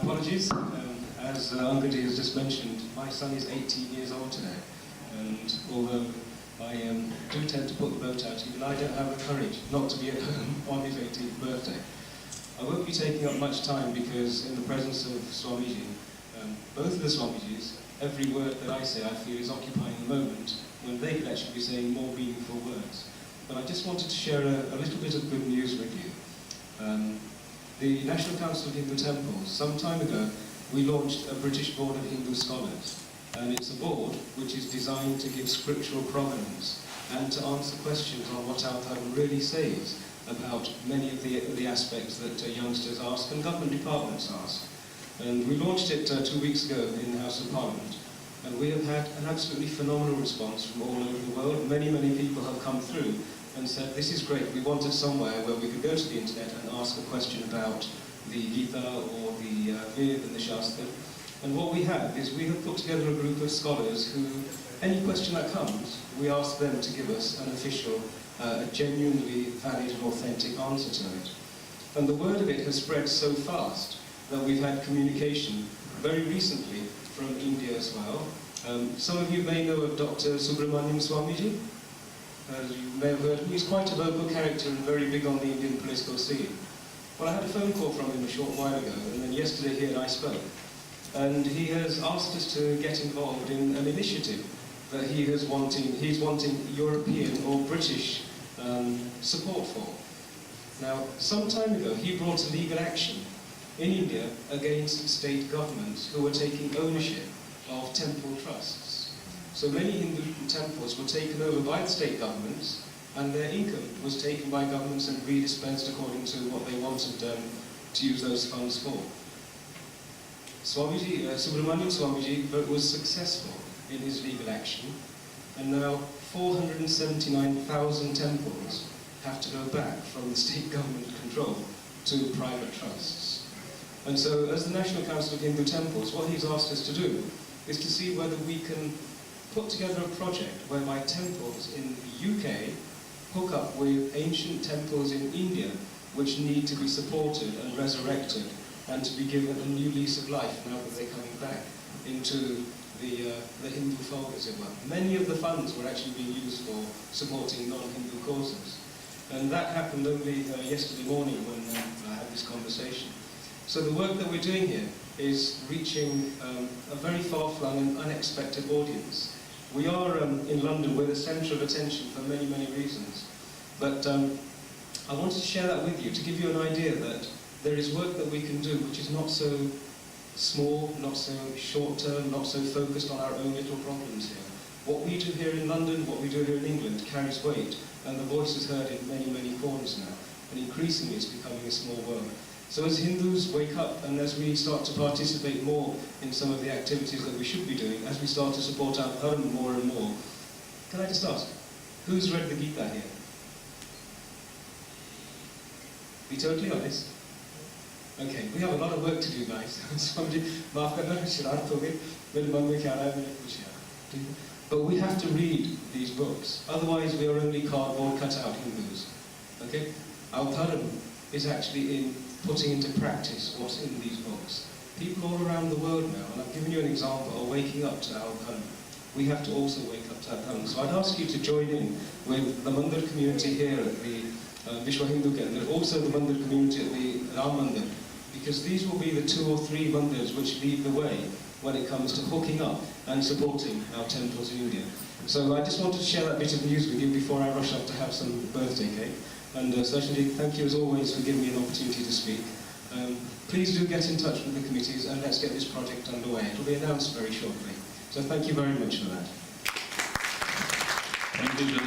apologies. As Angadi has just mentioned, my son is 18 years old today, and although I do tend to put the boat out, even I don't have the courage not to be at home on his 18th birthday. I won't be taking up much time because in the presence of Swamiji, both of the Swamijis, every word that I say I feel is occupying the moment when they could actually be saying more meaningful words. But I just wanted to share a little bit of good news with you. The National Council of Hindu Temples, some time ago, we launched a British Board of Hindu Scholars. And it's a board which is designed to give scriptural provenance and to answer questions on what our Dharma really says about many of the aspects that youngsters ask and government departments ask. And we launched it 2 weeks ago in the House of Parliament. And we have had an absolutely phenomenal response from all over the world. Many, many people have come through and said, this is great, we wanted somewhere where we could go to the internet and ask a question about the Gita or the Ved and the Shastra. And what we have is we have put together a group of scholars who, any question that comes, we ask them to give us an official, genuinely valid and authentic answer to it. And the word of it has spread so fast that we've had communication very recently from India as well. Some of you may know of Dr. Subramanian Swamiji. As you may have heard, he's quite a vocal character and very big on the Indian political scene. Well, I had a phone call from him a short while ago, and then yesterday he and I spoke. And he has asked us to get involved in an initiative that he's wanting European or British support for. Now, some time ago, he brought a legal action in India against state governments who were taking ownership of temple trusts. So many Hindu temples were taken over by the state governments, and their income was taken by governments and redispensed according to what they wanted to use those funds for. Swamiji, Subramanian Swamiji was successful in his legal action, and now 479,000 temples have to go back from the state government control to private trusts. And so, as the National Council of Hindu Temples, what he's asked us to do is to see whether we can put together a project whereby temples in the UK hook up with ancient temples in India which need to be supported and resurrected and to be given a new lease of life now that they're coming back into the Hindu fold, as it were. Many of the funds were actually being used for supporting non-Hindu causes. And that happened only yesterday morning when I had this conversation. So the work that we're doing here is reaching a very far-flung and unexpected audience. We are in London, we're the centre of attention for many, many reasons. But I wanted to share that with you to give you an idea that there is work that we can do which is not so small, not so short-term, not so focused on our own little problems here. What we do here in London, what we do here in England carries weight, and the voice is heard in many, many corners now. And increasingly it's becoming a small world. So as Hindus wake up and as we start to participate more in some of the activities that we should be doing, as we start to support our Dharma more and more, can I just ask, who's read the Gita here? Be totally honest. Okay, we have a lot of work to do, guys. But we have to read these books, otherwise we are only cardboard cutout Hindus. Okay? Our Dharma is actually in putting into practice what's in these books. People all around the world now, and I've given you an example, are waking up to our Dharma. We have to also wake up to our Dharma. So I'd ask you to join in with the Mandir community here at the Vishwa Hindu Kendra, also the Mandir community at the Ram Mandir, because these will be the 2 or 3 mandirs which lead the way when it comes to hooking up and supporting our temples in India. So I just wanted to share that bit of news with you before I rush up to have some birthday cake. And certainly, thank you as always for giving me an opportunity to speak. Please do get in touch with the committees and let's get this project underway. It will be announced very shortly. So thank you very much for that. Thank you.